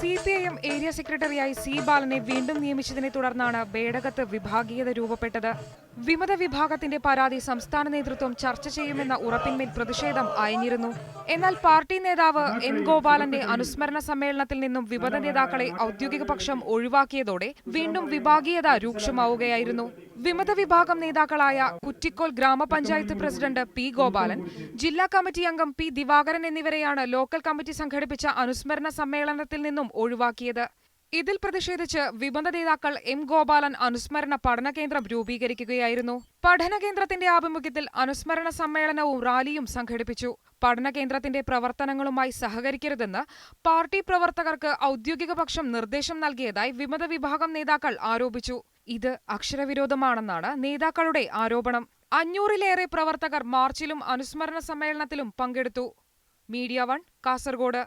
CPIM area സെക്രട്ടറിയായി C ബാലനെ വീണ്ടും നിയമിച്ചതിനെ തുടർന്നാണ് ബേഡകത്ത് വിഭാഗീയത രൂപപ്പെട്ടത്. വിമത വിഭാഗത്തിന്റെ പരാതി സംസ്ഥാന നേതൃത്വം ചർച്ച ചെയ്യുമെന്ന ഉറപ്പിന്മേൽ പ്രതിഷേധം അയഞ്ഞിരുന്നു. എന്നാൽ പാർട്ടി നേതാവ് M. ഗോപാലന്റെ അനുസ്മരണ സമ്മേളനത്തിൽ നിന്നും വിമത നേതാക്കളെ ഔദ്യോഗിക പക്ഷം ഒഴിവാക്കിയതോടെ വീണ്ടും വിഭാഗീയത രൂക്ഷമാവുകയായിരുന്നു. വിമത വിഭാഗം നേതാക്കളായ കുറ്റിക്കോൽ ഗ്രാമപഞ്ചായത്ത് പ്രസിഡന്റ് P. ഗോപാലൻ, ജില്ലാ കമ്മിറ്റി അംഗം P. ദിവാകരൻ എന്നിവരെയാണ് ലോക്കൽ കമ്മിറ്റി സംഘടിപ്പിച്ച അനുസ്മരണ സമ്മേളനത്തിൽ നിന്നും ഒഴിവാക്കിയത്. ഇതിൽ പ്രതിഷേധിച്ച് വിമത നേതാക്കൾ M. ഗോപാലൻ അനുസ്മരണ പഠനകേന്ദ്രം രൂപീകരിക്കുകയായിരുന്നു. പഠനകേന്ദ്രത്തിന്റെ ആഭിമുഖ്യത്തിൽ അനുസ്മരണ സമ്മേളനവും റാലിയും സംഘടിപ്പിച്ചു. പഠനകേന്ദ്രത്തിന്റെ പ്രവർത്തനങ്ങളുമായി സഹകരിക്കരുതെന്ന് പാർട്ടി പ്രവർത്തകർക്ക് ഔദ്യോഗിക പക്ഷം നിർദ്ദേശം നൽകിയതായി വിമത വിഭാഗം നേതാക്കൾ ആരോപിച്ചു. ഇത് അക്ഷരവിരോധമാണെന്നാണ് നേതാക്കളുടെ ആരോപണം. 500-ലേറെ പ്രവർത്തകർ മാർച്ചിലും അനുസ്മരണ സമ്മേളനത്തിലും പങ്കെടുത്തു. മീഡിയ 1 കാസർഗോഡ്.